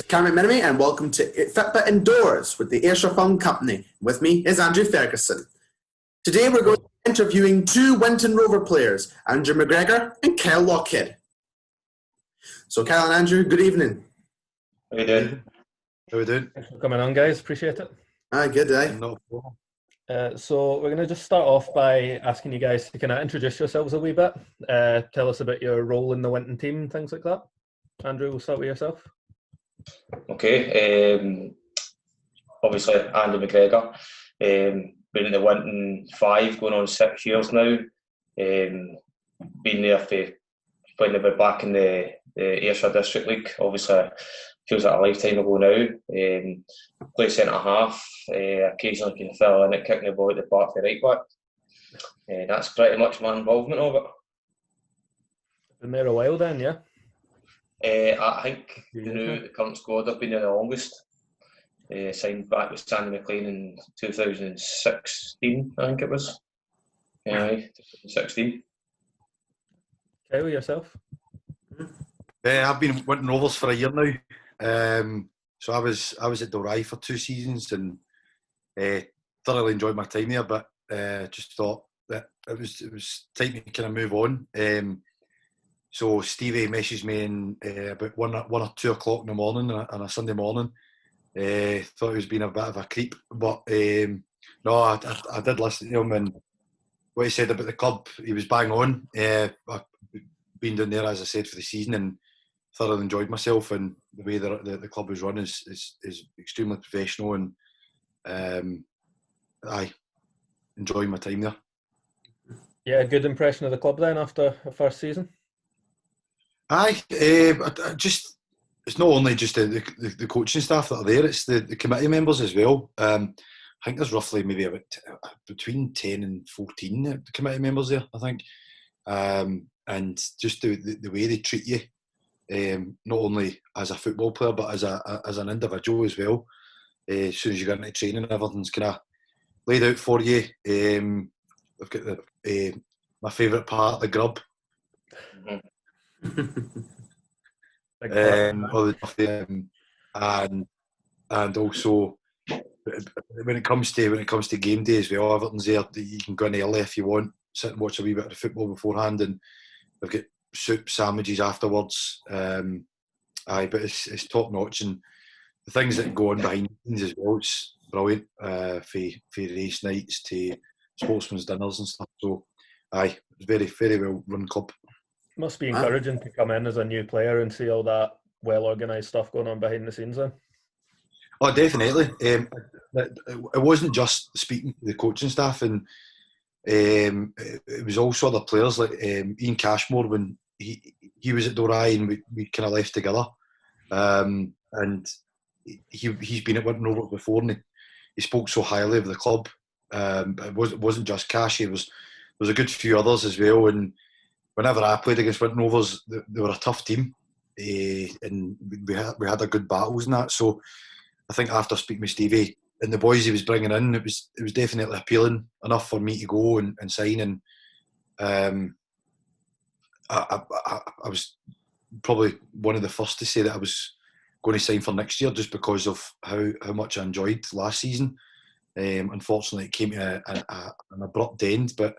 Cameron Minamy, and welcome to Fitba Indoors with the Ardrossan Company. With me is Andrew Ferguson. Today we're going to be interviewing two Winton Rover players, Andrew McGregor and Kyle Lochhead. So Kyle and Andrew, good evening. How you doing? How are we doing? Thanks for coming on, guys. Appreciate it. Good, eh? No problem. So we're going to just start off by asking you guys to kind of introduce yourselves a wee bit. Tell us about your role in the Winton team and things like that. Andrew, we'll start with yourself. Okay. Obviously, Andy McGregor. Been in the Winton 5, going on 6 years now. Been there for playing a bit back in the Ayrshire District League. Obviously, feels like a lifetime ago now. Play centre half. Occasionally can fill in at kicking the ball at the back for right back. That's pretty much my involvement of it. Been there a while then, yeah? I think the current squad I've been there the longest. Signed back with Sandy McLean in 2016, I think it was. Yeah, 2016. Kyle, yourself? I've been Winton Rovers for a year now. So I was at Dalry for 2 seasons and thoroughly enjoyed my time there. But just thought that it was time to kind of move on. So Stevie messaged me in about 1 or 2 o'clock in the morning on a Sunday morning. Thought he was being a bit of a creep, but no, I did listen to him, and what he said about the club, he was bang on. I've been down there, as I said, for the season and thoroughly enjoyed myself, and the way the club was run is extremely professional, and I enjoyed my time there. Yeah, good impression of the club then after the first season? It's not only just the coaching staff that are there, it's the committee members as well. I think there's roughly maybe about between 10 and 14 committee members there, I think. And just the way they treat you, not only as a football player, but as an individual as well. As soon as you get into training, everything's kind of laid out for you. I've got my favourite part, the grub. And also when it comes to game day as well, everything's there. You can go in early if you want, sit and watch a wee bit of the football beforehand, and we've got soup, sandwiches afterwards. But it's top notch, and the things that go on behind the scenes as well, it's brilliant. For race nights to sportsmen's dinners and stuff. So it's very, very well run club. Must be encouraging to come in as a new player and see all that well-organised stuff going on behind the scenes then. Oh, definitely. It wasn't just speaking to the coaching staff, and it was also other players like Ian Cashmore when he was at Dalry and we kind of left together. And he's been at Winton Rovers before, and he spoke so highly of the club. It wasn't just Cash, there was a good few others as well, and whenever I played against Winton Rovers, they were a tough team, and we had a good battles and that. So I think after speaking with Stevie and the boys he was bringing in, it was definitely appealing enough for me to go and sign. And I was probably one of the first to say that I was going to sign for next year, just because of how much I enjoyed last season. Unfortunately, it came to an abrupt end, but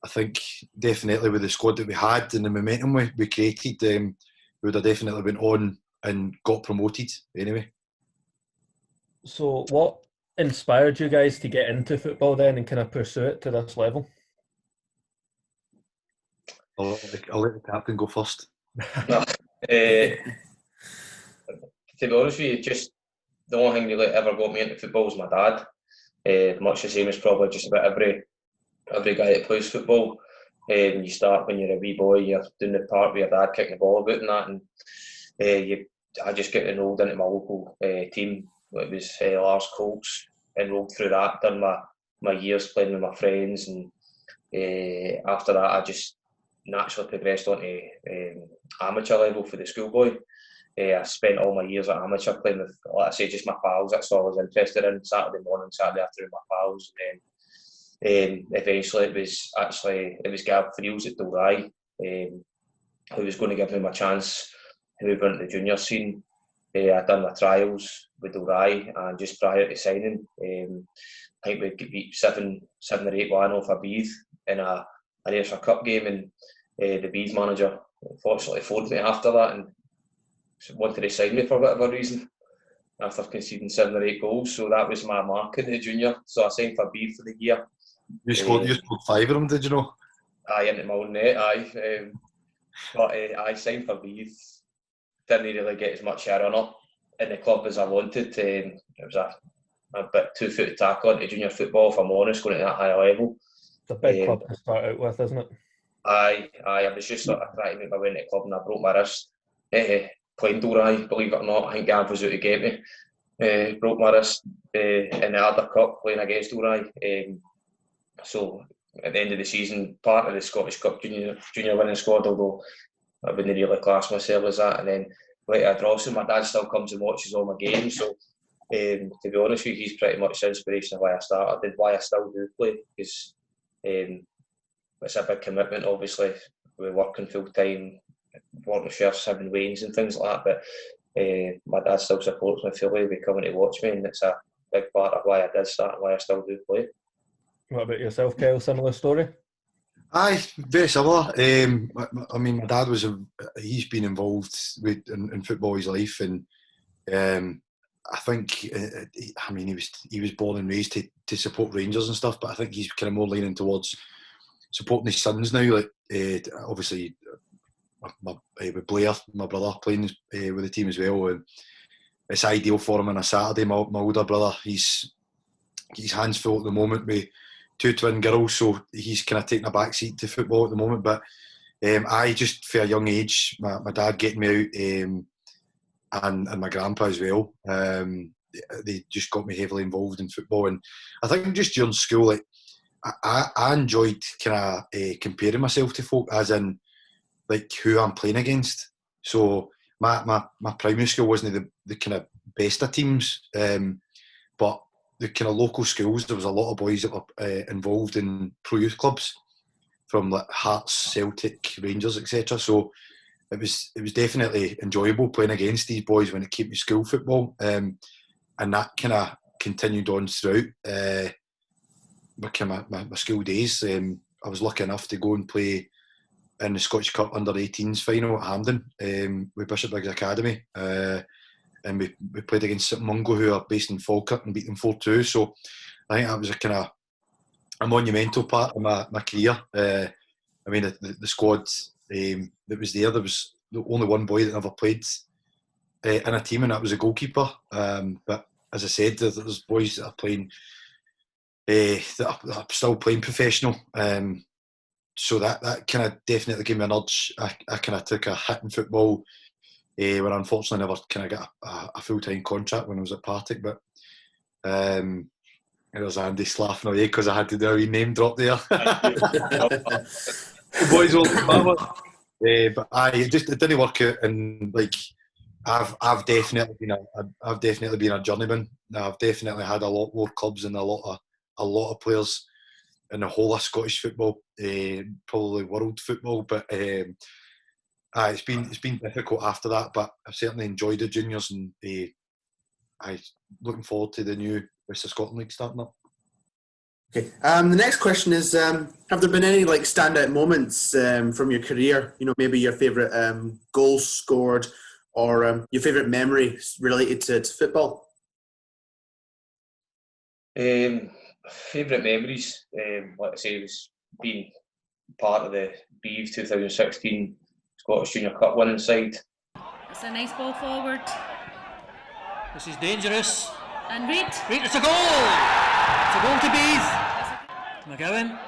I think definitely with the squad that we had and the momentum we created, we would have definitely went on and got promoted anyway. So what inspired you guys to get into football then and kind of pursue it to this level? I'll let the captain go first. To be honest with you, just the only thing really ever got me into football was my dad. Much the same as probably just about every guy that plays football. You start when you're a wee boy, you're doing the part with your dad kicking the ball about and that, and I just get enrolled into my local team. It was Lars Colts. Enrolled through that, done my years playing with my friends, and after that I just naturally progressed onto amateur level for the schoolboy. I spent all my years at amateur playing with, like I say, just my pals. That's all I was interested in. Saturday morning, Saturday afternoon, my pals. And eventually it was Gav Friels at Dalry who was going to give me my chance to move into the junior scene. I'd done my trials with Dalry, and just prior to signing, I think we beat 7 or 8-1 off a Beith in an Ayrshire Cup game, and the Beith manager unfortunately phoned me after that and wanted to sign me for whatever reason after conceding 7 or 8 goals. So that was my mark in the junior. So I signed for Beith for the year. You scored 5 of them, did you know? Aye, into my own net, aye. But I signed for Beith. Didn't really get as much a run up in the club as I wanted. It was a bit two-foot tackle into junior football, if I'm honest, going at that high level. It's a big club to start out with, isn't it? Aye. I was just sort of trying to make my way into the club, and I broke my wrist. Playing Dalry, believe it or not. I think Gav was out to get me. Broke my wrist in the Ardrossan Cup playing against Dalry. So at the end of the season, part of the Scottish Cup junior winning squad, although I wouldn't really class myself as that. And then later at Ardrossan, my dad still comes and watches all my games. So to be honest with you, he's pretty much the inspiration of why I started and why I still do play, because it's a big commitment, obviously. We're working full time, working shifts, having weigh-ins and things like that. But my dad still supports me fully by coming to watch me, and it's a big part of why I did start and why I still do play. What about yourself, Kyle? Similar story? Aye, very similar. I mean, my dad he's been involved in football his life, and I think, he was born and raised to support Rangers and stuff, but I think he's kind of more leaning towards supporting his sons now. Like, obviously, with Blair, my brother, playing with the team as well, and it's ideal for him on a Saturday. My older brother, he's hands full at the moment with 2 twin girls, so he's kind of taking a back seat to football at the moment. But I just, for a young age, my dad getting me out, and my grandpa as well, they just got me heavily involved in football. And I think just during school, like, I enjoyed kind of comparing myself to folk, as in like who I'm playing against. So my primary school wasn't the kind of best of teams, but the kind of local schools, there was a lot of boys that were involved in pro youth clubs, from like Hearts, Celtic, Rangers, etc. So it was definitely enjoyable playing against these boys when it came to school football, and that kind of continued on throughout my school days. I was lucky enough to go and play in the Scottish Cup under-18s final at Hampden with Bishop Briggs Academy, and we played against St Mungo, who are based in Falkirk, and beat them 4-2. So I think that was a kind of a monumental part of my career. I mean, the squad that was there was the only one boy that never played in a team, and that was a goalkeeper. But as I said, there's boys that are playing, that are still playing professional. So that kind of definitely gave me an urge. I kind of took a hit in football when I unfortunately never kind of got a full-time contract when I was at Partick. But there's Andy slapping away because I had to do a wee name drop there. The boys all but it didn't work out, and like I've definitely been a journeyman. I've definitely had a lot more clubs and a lot of players in the whole of Scottish football, probably world football. But it's been difficult after that. But I've certainly enjoyed the juniors, and I'm looking forward to the new West of Scotland League starting up. Okay. The next question is: have there been any like standout moments from your career? You know, maybe your favourite goals scored, or your favourite memory related to football. Favourite memories, like I say, was being part of the Beeve 2016 Scottish Junior Cup winning side. It's a nice ball forward. This is dangerous. And Reid. It's a goal! It's a goal to Beeve. McGowan.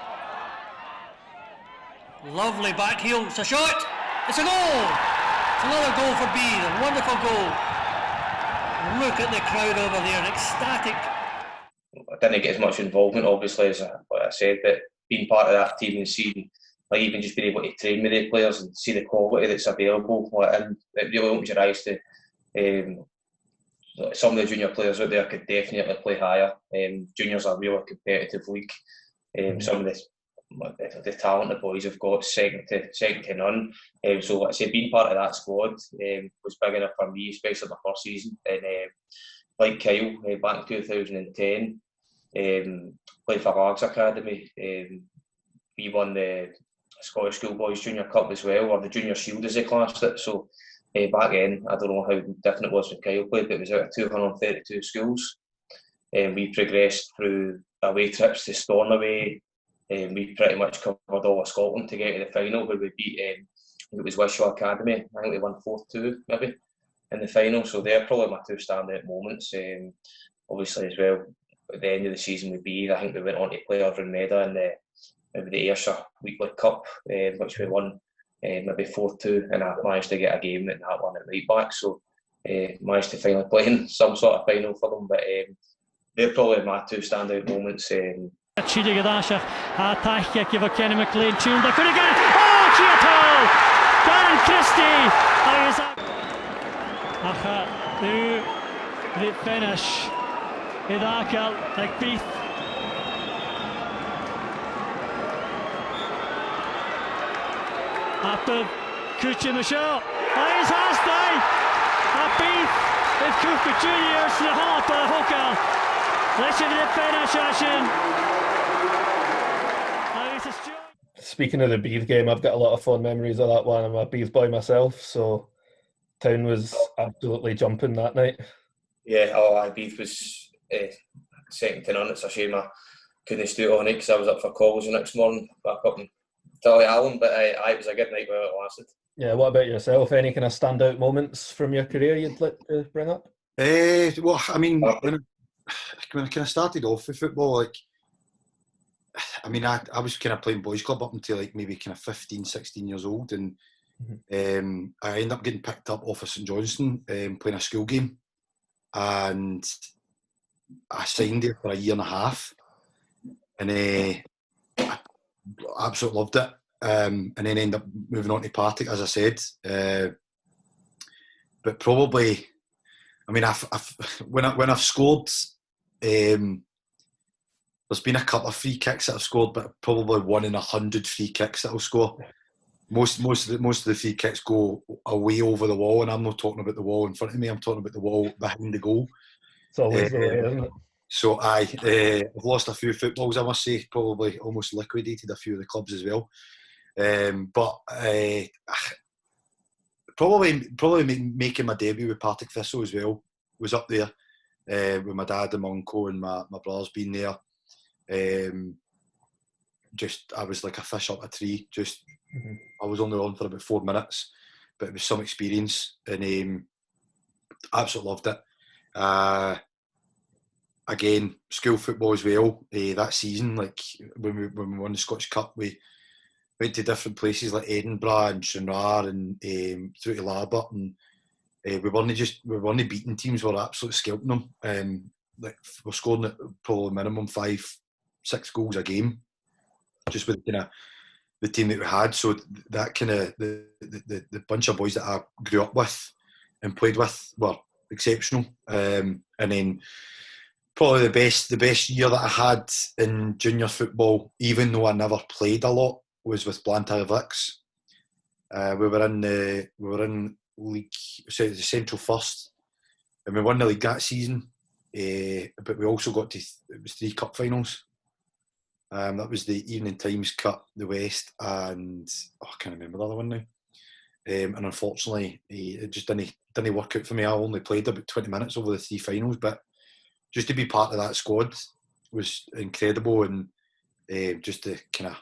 Lovely back heel. It's a shot. It's a goal! It's another goal for Beeve. A wonderful goal. Look at the crowd over there, ecstatic. I didn't get as much involvement, obviously, as I said, but being part of that team and seeing, like, even just being able to train with the players and see the quality that's available, and it really opens your eyes to some of the junior players out there could definitely play higher. Juniors are a really competitive league. Some of the the talent the boys have got second to none. So like I say, being part of that squad was big enough for me, especially my first season. And like Kyle, back in 2010, played for Lags Academy. We won the Scottish Schoolboys Junior Cup as well, or the Junior Shield as they classed it. So back then, I don't know how different it was when Kyle played, but it was out of 232 schools. We progressed through away trips to Stornoway. We pretty much covered all of Scotland to get to the final, where we beat, I think it was Wishaw Academy. I think we won 4-2 maybe in the final. So they're probably my two standout moments. Obviously as well, at the end of the season with Bees, I think we went on to play Ardrossan in the Ayrshire Weekly Cup, which we won maybe 4-2, and I managed to get a game in that one at right back. So managed to finally play in some sort of final for them. But they're probably my two standout moments. Tríide Gadasha, Taiche give a Kenny McLean tune. They could again. Oh, Chiapol! Darren Christie! The finish. Idakal, like Beef. After Kuchi Michel. He's Hastay! A Beef. It's Kuka Juniors. The heart of Hooker. Let's see the finish action. Speaking of the Bees game, I've got a lot of fond memories of that one. I'm a Bees boy myself, so town was absolutely jumping that night. Yeah, Beef was second to none. It's a shame I couldn't stay on it because I was up for college the next morning back up in Tullyallen, but it was a good night while it lasted. Yeah, what about yourself? Any kind of standout moments from your career you'd like to bring up? Well, I mean, when I kind of started off with football, like, I mean, I was kind of playing boys club up until like maybe kind of 15, 16 years old, and I ended up getting picked up off of St Johnstone playing a school game, and I signed there for a year and a half, and I absolutely loved it, and then ended up moving on to Partick, as I said, but probably, I mean, when I've scored, there's been a couple of free kicks that I've scored, but probably 1 in 100 free kicks that I'll score. Most of the free kicks go away over the wall, and I'm not talking about the wall in front of me. I'm talking about the wall behind the goal. It's always the way, isn't it? So I've lost a few footballs, I must say. Probably almost liquidated a few of the clubs as well. But probably making my debut with Partick Thistle as well was up there with my dad and my uncle and my brothers being there. Just I was like a fish up a tree. I was only on for about 4 minutes, but it was some experience, and absolutely loved it. Again, school football as well. That season, like when we won the Scottish Cup, we went to different places like Edinburgh and Stranraer and through to Larbert, and we weren't beating teams. We were absolutely scalping them. Like we're scoring at probably minimum 5-6 goals a game, just with the team that we had. So that kind of the bunch of boys that I grew up with and played with were exceptional. And then probably the best year that I had in junior football, even though I never played a lot, was with Blantyre Vicks. We were in league, so the Central First, and we won the league that season. But we also got to it was 3 cup finals. That was the Evening Times Cup, the West, and I can't remember the other one now. And unfortunately, it just didn't work out for me. I only played about 20 minutes over the 3 finals, but just to be part of that squad was incredible, and just the kind of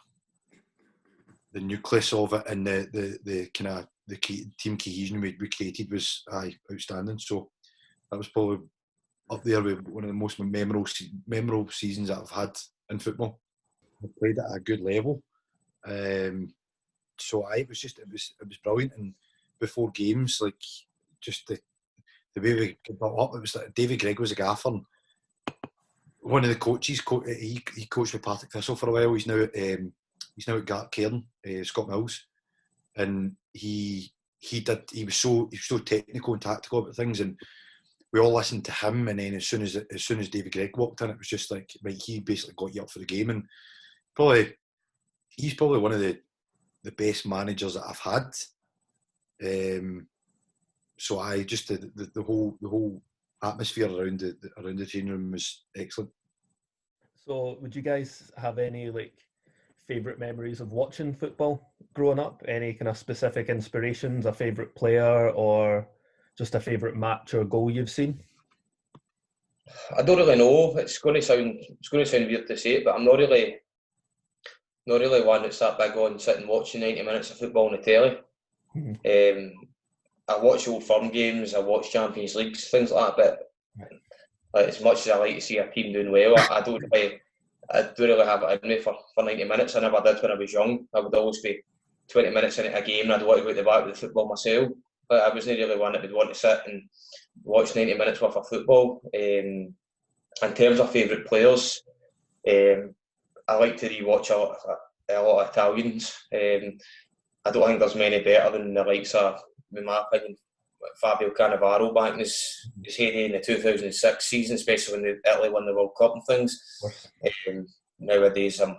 the nucleus of it and the kind of the team cohesion we created was outstanding. So that was probably up there with one of the most memorable seasons that I've had in football. I played at a good level, so it was brilliant. And before games, like just the way we built up, it was like David Gregg was a gaffer. And one of the coaches, he coached with Partick Thistle for a while. He's now at Gartcairn, Scott Mills, and he was so technical and tactical about things, and we all listened to him. And then as soon as David Gregg walked in, it was just like, right, he basically got you up for the game. And probably he's probably one of the best managers that I've had. So I just the whole atmosphere around the changing room was excellent. So, would you guys have any like favourite memories of watching football growing up? Any kind of specific inspirations, a favourite player, or just a favourite match or goal you've seen? I don't really know. It's going to sound weird to say it, but I'm not really one that's that big on sitting watching 90 minutes of football on the telly. I watch Old Firm games, I watch Champions Leagues, things like that. But as much as I like to see a team doing well, I don't really have it in me for 90 minutes. I never did when I was young. I would always be 20 minutes into a game and I'd want to go to the back of the football myself. But I wasn't really one that would want to sit and watch 90 minutes worth of football. In terms of favourite players, I like to rewatch a lot of Italians. I don't think there's many better than the likes of, in my opinion, Fabio Cannavaro back in his heyday in the 2006 season, especially when Italy won the World Cup and things. Nowadays, I'm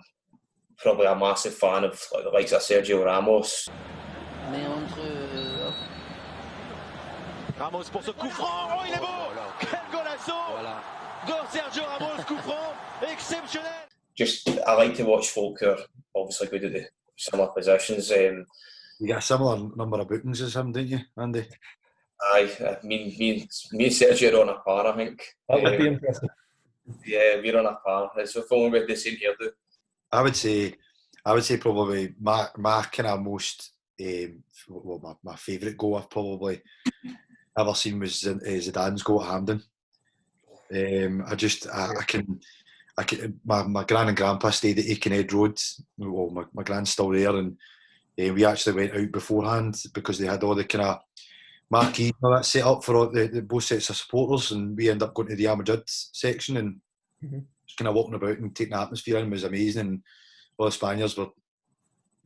probably a massive fan of the likes of Sergio Ramos. Ramos pour ce coup franc, oh il est beau! Quel golasso! De Sergio Ramos, coup franc, exceptionnel! I like to watch folk who are obviously good at the similar positions. You get a similar number of bookings as him, don't you, Andy? Aye, me and Sergio are on a par, I think. That would be impressive. Yeah, we're on a par. It's if only we had the same hairdo. I would say probably my kind of most my favourite goal I've probably ever seen was Zidane's goal at Hampden. My gran and grandpa stayed at Aikenhead Road. Well, my gran's still there, and we actually went out beforehand because they had all the kind of marquees and all that set up for all the both sets of supporters, and we ended up going to the Real Madrid section and just kind of walking about and taking the atmosphere in. It was amazing, and all the Spaniards were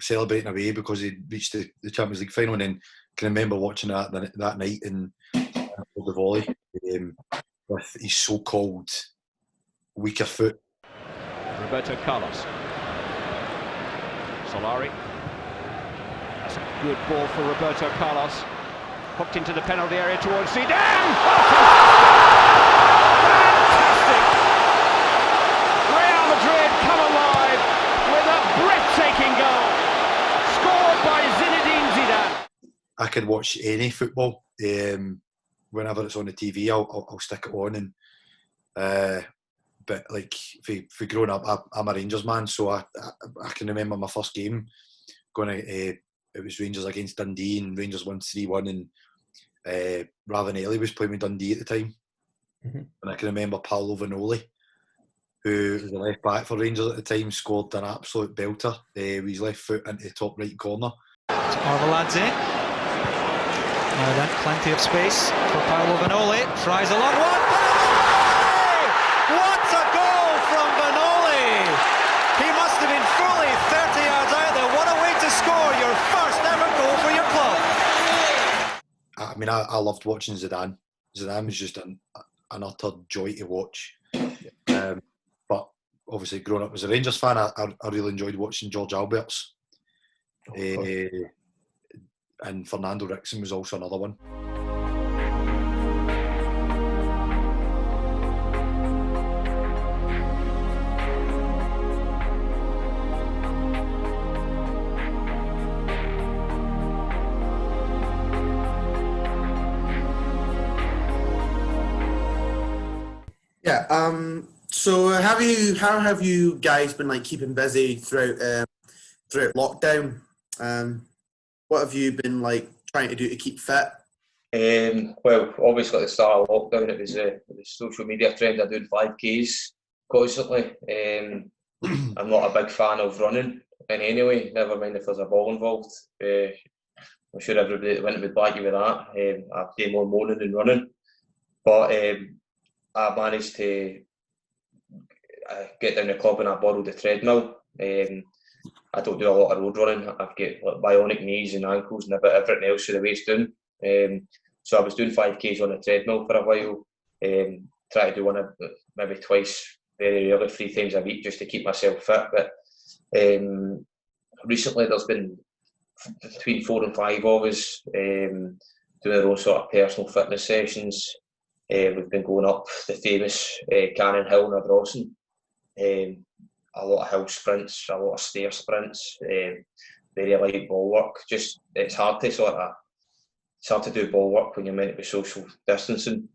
celebrating away because they reached the Champions League final. And then I can remember watching that night in the volley with his so-called weaker foot. Roberto Carlos. Solari. That's a good ball for Roberto Carlos. Hooked into the penalty area towards Zidane. Fantastic! Real Madrid come alive with a breathtaking goal. Scored by Zinedine Zidane. I can watch any football. Whenever it's on the TV, I'll stick it on. And but like for growing up, I'm a Rangers man, so I can remember my first game going to. It was Rangers against Dundee, and Rangers won 3-1, and Ravanelli was playing with Dundee at the time. And I can remember Paolo Vanoli, who was the left back for Rangers at the time, scored an absolute belter with his left foot into the top right corner. Arveladze. Now then, plenty of space for Paolo Vanoli. Tries a long one. Hey! What a goal from Vanoli! He must have been fully 30 yards out there. What a way to score your first ever goal for your club. I mean, I loved watching Zidane. Zidane was just an utter joy to watch. But obviously, growing up as a Rangers fan, I really enjoyed watching George Alberts. And Fernando Ricksen was also another one. Yeah. So how have you guys been like keeping busy throughout lockdown? What have you been like trying to do to keep fit? Well, obviously at the start of lockdown, it was the social media trend of doing 5Ks constantly. I'm not a big fan of running in any way, never mind if there's a ball involved. I'm sure everybody that went would back you with that. I do more moaning than running. But I managed to get down the club and I borrowed a treadmill. I don't do a lot of road running. I've got like bionic knees and ankles and a bit everything else for the waist down. So I was doing 5Ks on the treadmill for a while. Try to do one maybe twice, very rarely, 3 times a week just to keep myself fit. But recently there's been between 4 and 5 of us doing their own sort of personal fitness sessions. We've been going up the famous Cannon Hill in Ardrossan. A lot of hill sprints, a lot of stair sprints, very light ball work. Just it's hard to do ball work when you're meant to be social distancing.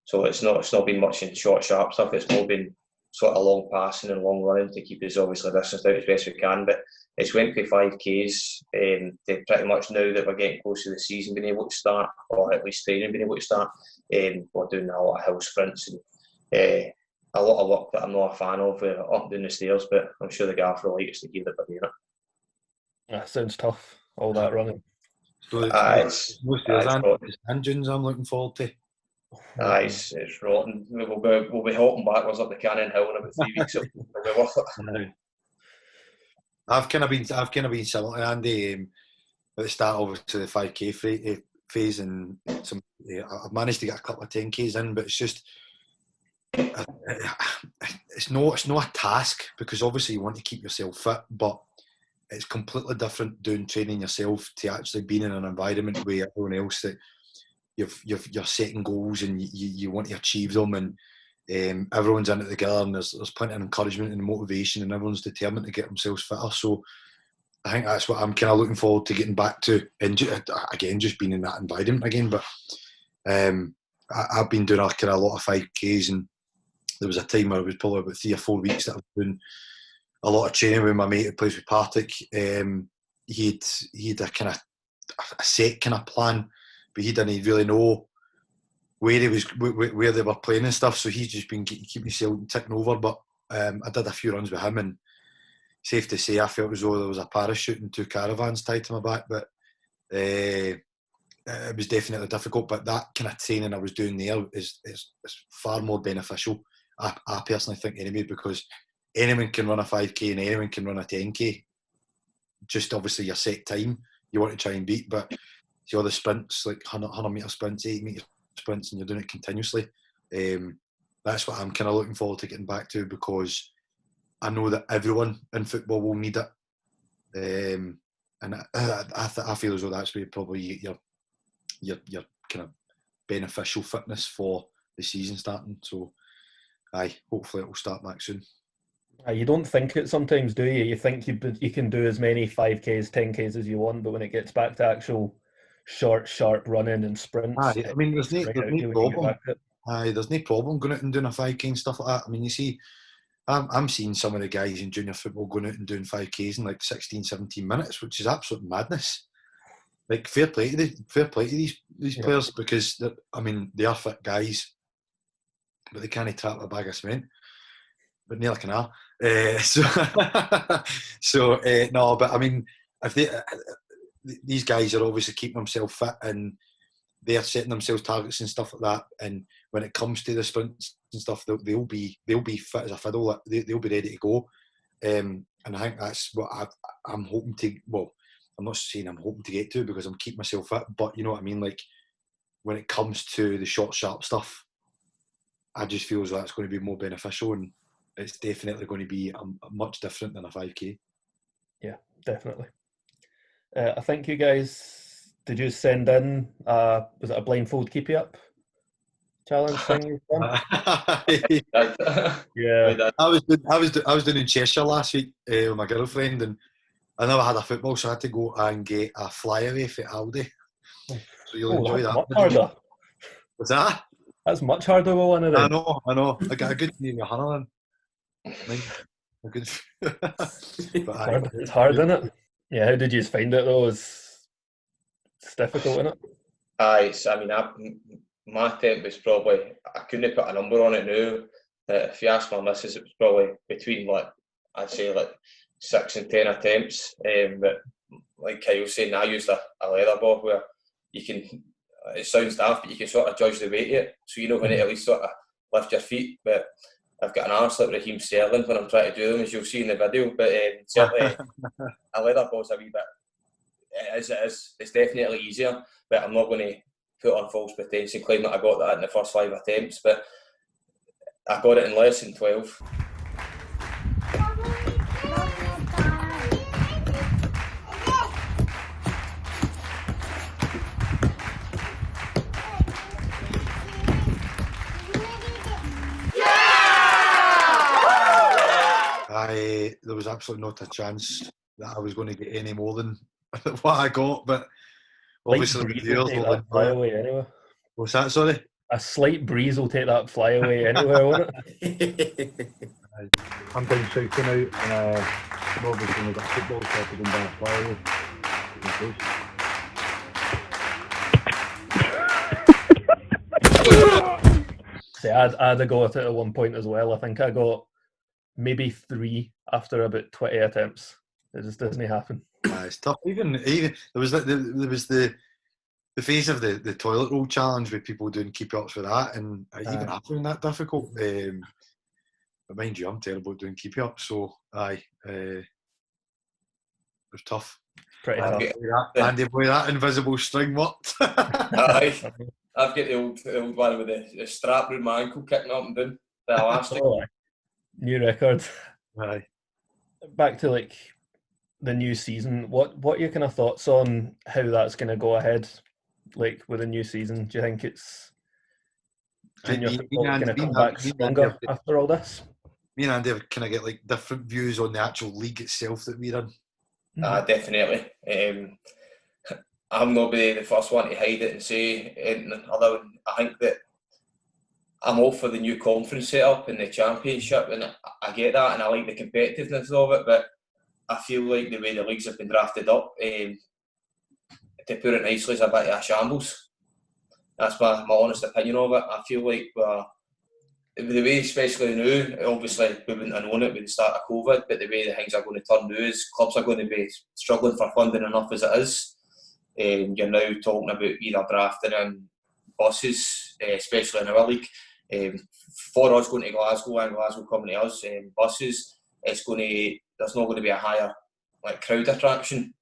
So it's not been much in short, sharp stuff. It's more been sort of long passing and long running to keep us obviously distanced out as best we can. But it's went for 5Ks. They pretty much now that we're getting close to the season being able to start, or at least training being able to start, we're doing a lot of hill sprints and a lot of work that I'm not a fan of up and down the stairs, but I'm sure the gaffer will like us to keep it by doing it. That sounds tough, all that running. So It's engines I'm looking forward to. It's rotten. We'll be hopping backwards up the Cannon Hill in about 3 weeks. So it'll be worth it. I've kind of been similar to Andy at the start, obviously the 5K phase, and I've managed to get a couple of 10Ks in, but it's just it's not a task, because obviously you want to keep yourself fit, but it's completely different doing training yourself to actually being in an environment where everyone else that you're setting goals and you want to achieve them, and everyone's in it together, and there's plenty of encouragement and motivation, and everyone's determined to get themselves fitter. So I think that's what I'm kind of looking forward to getting back to, and again just being in that environment again. But I've been doing a kind of a lot of 5Ks, and there was a time where it was probably about 3 or 4 weeks that I was doing a lot of training with my mate who plays with Partick. He'd a kind of a set kind of plan, but he didn't really know where they were playing and stuff. So he's just been keeping himself ticking over. But I did a few runs with him, and safe to say, I felt as though there was a parachute and 2 caravans tied to my back. But it was definitely difficult. But that kind of training I was doing there is far more beneficial. I personally think anyway, because anyone can run a 5K and anyone can run a 10K. Just obviously your set time you want to try and beat, but see all the sprints, like 100 metre sprints, 8 metre sprints, and you're doing it continuously. That's what I'm kind of looking forward to getting back to, because I know that everyone in football will need it. And I feel as though that's where probably your kind of beneficial fitness for the season starting. So hopefully it will start back soon. You don't think it sometimes, do you? You think you can do as many 5Ks, 10Ks as you want, but when it gets back to actual short, sharp running and sprints, I mean, there's no problem. There's no problem going out and doing a 5K and stuff like that. I mean, you see, I'm seeing some of the guys in junior football going out and doing 5Ks in like 16, 17 minutes, which is absolute madness. Like, fair play to these players, because they are fit guys, but they can't trap a bag of cement. But nearly can I. No, but I mean, if these guys are obviously keeping themselves fit, and they're setting themselves targets and stuff like that, and when it comes to the sprints and stuff, they'll be fit as a fiddle. They'll be ready to go, and I think that's what I'm hoping to. Well, I'm not saying I'm hoping to get to, because I'm keeping myself fit, but you know what I mean. Like, when it comes to the short, sharp stuff, I just feel as though that's going to be more beneficial, and it's definitely going to be much different than a 5K. Yeah, definitely. I think you guys, did you send in, was it a blindfold keep you up challenge thing? Yeah. I was doing in Cheshire last week with my girlfriend, and I never had a football, so I had to go and get a flyaway for Aldi. So you'll enjoy that. Much harder. What's that? That's much harder with one of them. I know. I got a good name of Hannah then. It's hard, isn't it? Yeah, how did you find it though? It's difficult, isn't it? My attempt was probably, I couldn't put a number on it now. If you ask my missus, it was probably between I'd say 6 and 10 attempts. But like Kyle was saying, I used a leather ball where you can, it sounds daft, but you can sort of judge the weight of it. So you know when to at least sort of lift your feet. But I've got an arse like Raheem Sterling when I'm trying to do them, as you'll see in the video. But certainly a leather ball's a wee bit, it's definitely easier. But I'm not going to put on false pretense and claim that I got that in the first 5 attempts. But I got it in less than 12. there was absolutely not a chance that I was going to get any more than what I got, but obviously Breeze the will viewers take will that fly enjoy it. away anywhere. What's that, sorry? A slight breeze will take that fly away anywhere, won't it? I'm down south now, and I've obviously only got a football shop in by a flyway. See, I had a go at it at one point as well. I think I got maybe 3 after about 20 attempts. It just doesn't happen. It's tough. Even there was the phase of the toilet roll challenge with people doing keep ups for that, and even I found that difficult. But mind you, I'm terrible at doing keep ups, so it was tough. Pretty tough. Andy, boy, that invisible string worked. I've got the old one with the strap around my ankle kicking up and down the elastic. New record. Aye. Back to like the new season. What are your kind of thoughts on how that's going to go ahead? Like with a new season, do you think it's junior football going to come back stronger after all this? Me and Andy kind of get like different views on the actual league itself that we're in. Definitely. I'm not be the first one to hide it and say anything other than I think that I'm all for the new conference setup and the championship, and I get that, and I like the competitiveness of it, but I feel like the way the leagues have been drafted up, to put it nicely, is a bit of a shambles. That's my honest opinion of it. I feel like the way, especially now, obviously we wouldn't have known it with the start of COVID, but the way the things are going to turn now is clubs are going to be struggling for funding enough as it is. You're now talking about either drafting in buses, especially in our league. For us going to Glasgow and Glasgow coming to us, buses, there's not going to be a higher crowd attraction.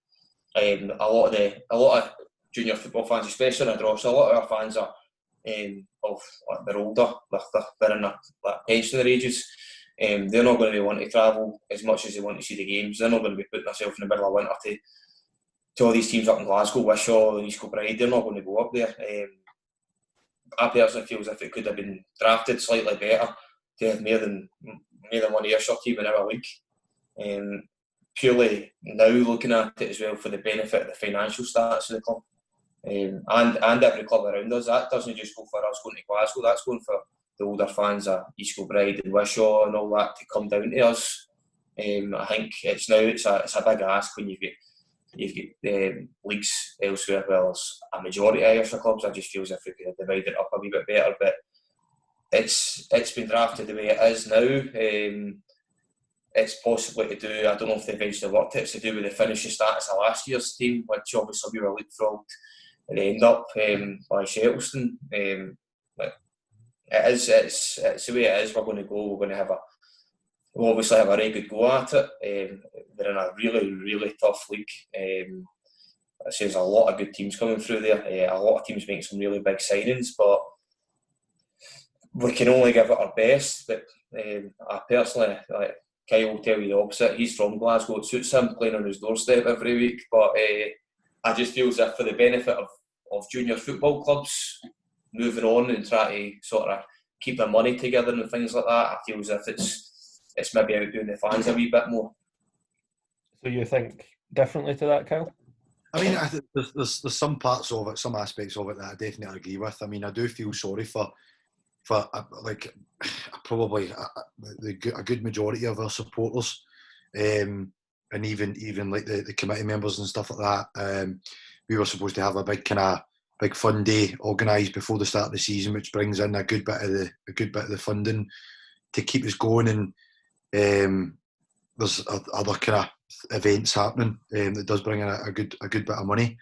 A lot of junior football fans, especially in Ardrossan, a lot of our fans are they're older, they're in their pensioner ages. They're not going to be wanting to travel as much as they want to see the games. They're not going to be putting themselves in the middle of winter to all these teams up in Glasgow, Wishaw and East Kilbride. They're not going to go up there. I personally feel as if it could have been drafted slightly better to have more than one Ayrshire team in our league. Purely now looking at it as well for the benefit of the financial status of the club. And every club around us. That doesn't just go for us going to Glasgow, that's going for the older fans at East Kilbride and Wishaw and all that to come down to us. I think it's a big ask when you've got leagues elsewhere. Well, there's a majority of Ayrshire clubs. I just feel as if we could have divided it up a wee bit better, but it's been drafted the way it is now. It's possibly to do, I don't know if they eventually worked it, it's to do with the finishing status of last year's team, which obviously we were leapfrogged at the end up by Shettleston. It's the way it is. We're going to go. We'll obviously have a very good go at it. They're in a really, really tough league. There's a lot of good teams coming through there. A lot of teams making some really big signings, but we can only give it our best. But I personally, Kyle will tell you the opposite. He's from Glasgow. It suits him playing on his doorstep every week. But I just feel as if for the benefit of junior football clubs moving on and try to sort of keep their money together and things like that, I feel as if it's maybe outdoing the fans a wee bit more. So you think differently to that, Kyle? I mean, I think there's some parts of it, some aspects of it that I definitely agree with. I mean, I do feel sorry for probably a good majority of our supporters, and even like the committee members and stuff like that. We were supposed to have a big fun day organised before the start of the season, which brings in a good bit of the funding to keep us going, and there's other kind of events happening that does bring in a good bit of money,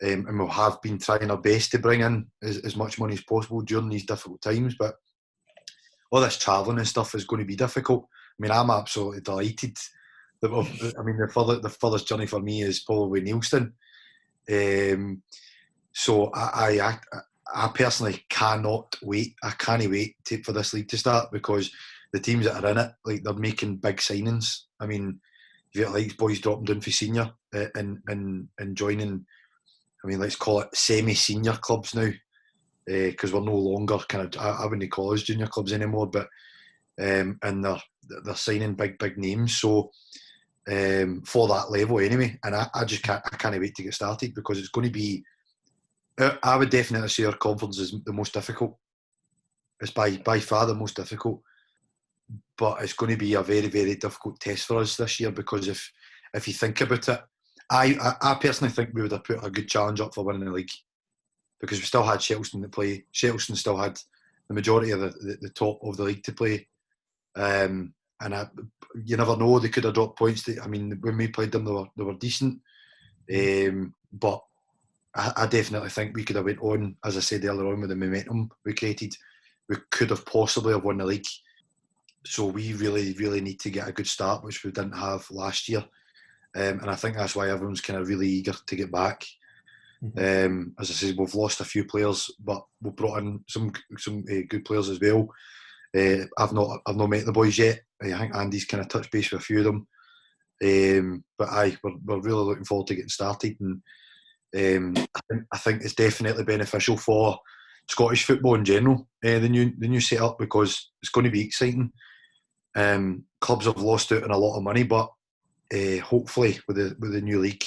and we have been trying our best to bring in as much money as possible during these difficult times. But all this travelling and stuff is going to be difficult. I mean, I'm absolutely delighted that the furthest journey for me is probably Neilston. So I personally cannot wait. I can't wait for this league to start, because the teams that are in it, like, they're making big signings. I mean, you've got like boys dropping down for senior and joining. I mean, let's call it semi-senior clubs now, because we're no longer I wouldn't call us junior clubs anymore. But and they're signing big names. So for that level anyway, and I can't wait to get started, because it's going to be. I would definitely say our conference is the most difficult. It's by far the most difficult, but it's going to be a very, very difficult test for us this year, because if you think about it, I personally think we would have put a good challenge up for winning the league, because we still had Shettleston to play. Shettleston still had the majority of the top of the league to play, and you never know, they could have dropped points. When we played them, they were decent, but I definitely think we could have went on, as I said earlier on, with the momentum we created. We could have possibly have won the league. So we really, really need to get a good start, which we didn't have last year. And I think that's why everyone's kind of really eager to get back. As I said, we've lost a few players, but we've brought in some good players as well. I've not met the boys yet. I think Andy's kind of touched base with a few of them. But we're really looking forward to getting started. And I think it's definitely beneficial for Scottish football in general, the new setup, because it's going to be exciting. Clubs have lost out on a lot of money, but hopefully with the new league,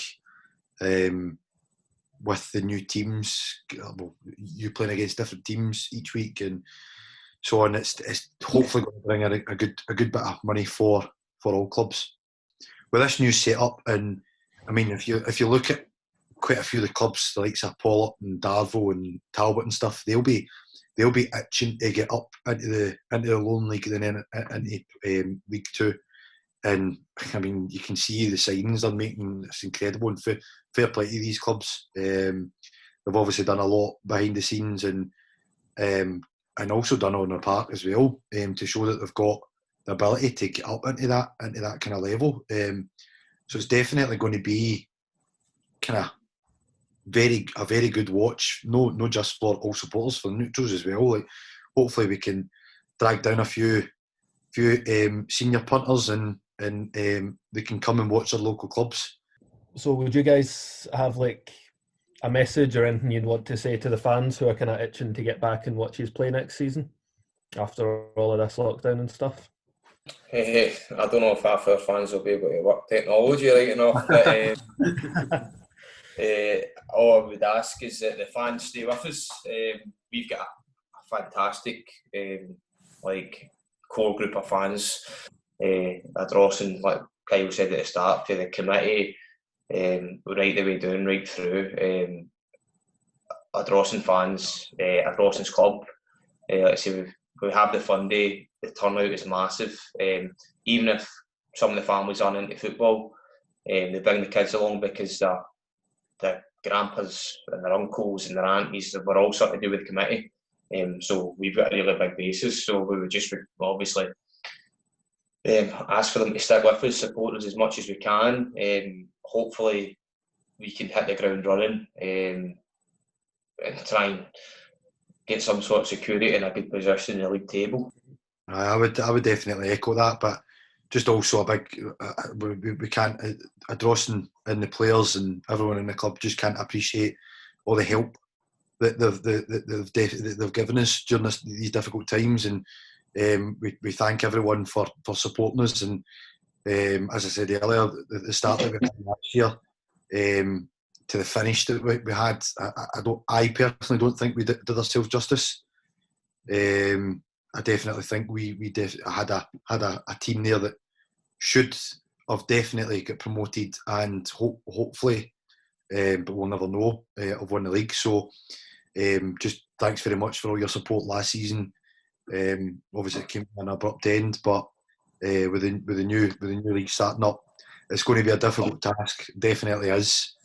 with the new teams, you playing against different teams each week and so on, it's hopefully going to bring in a good bit of money for all clubs with this new setup. And I mean, if you look at quite a few of the clubs, the likes of Pollok and Darvo and Talbot and stuff, they'll be itching to get up into the Lone League and then into League Two. And I mean, you can see the signings they're making. It's incredible, and fair play to these clubs. They've obviously done a lot behind the scenes and also done on their part as well, to show that they've got the ability to get up into that kind of level. So it's definitely going to be kind of a very good watch. No, just for all supporters, for neutrals as well. Like, hopefully we can drag down a few senior punters and they can come and watch their local clubs. So would you guys have like a message or anything you'd want to say to the fans who are kind of itching to get back and watch you play next season after all of this lockdown and stuff? I don't know if half our fans will be able to work technology right enough, but all I would ask is that the fans stay with us. We've got a fantastic core group of fans. Ardrossan, like Kyle said at the start, to the committee, right the way down, right through. Ardrossan fans, Ardrossan's club. Like I say, we have the fun day. The turnout is massive. Even if some of the families aren't into football, they bring the kids along because their grandpas and their uncles and their aunties were all something to do with the committee. So we've got a really big basis. So we would just obviously ask for them to stick with us, support us as much as we can. Hopefully we can hit the ground running and try and get some sort of security in a good position in the league table. I would definitely echo that, but just also a big we can't, Ardrossan and the players and everyone in the club just can't appreciate all the help that they've given us during these difficult times, and we thank everyone for supporting us. And as I said earlier, the start that we had last year to the finish that we had, I personally don't think we did ourselves justice. I definitely think we had a team there that should have definitely got promoted and hopefully, but we'll never know, have won the league. So just thanks very much for all your support last season. Obviously it came to an abrupt end, but with the new league starting up, it's going to be a difficult task. Definitely is.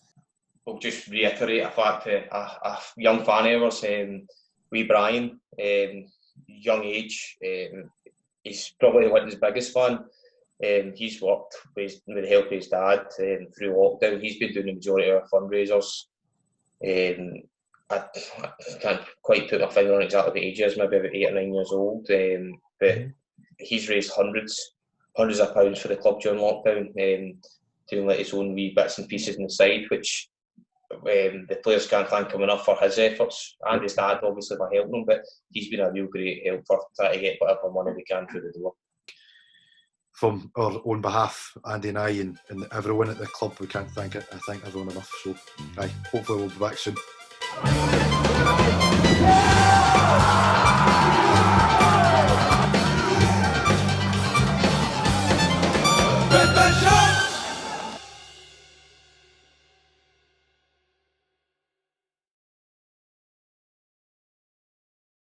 We'll just reiterate a fact that a young fan of ours, wee Brian, young age, he's probably Winton's biggest fan. He's worked with the help of his dad through lockdown. He's been doing the majority of our fundraisers. I can't quite put my finger on exactly the age he is, maybe about 8 or 9 years old. But he's raised hundreds of pounds for the club during lockdown, doing like his own wee bits and pieces on the side, which the players can't thank him enough for his efforts, and his dad obviously for helping him, but he's been a real great help for trying to get whatever money we can through the door. From our own behalf, Andy and I, and everyone at the club, we can't thank everyone enough. So, hopefully we'll be back soon. Fitba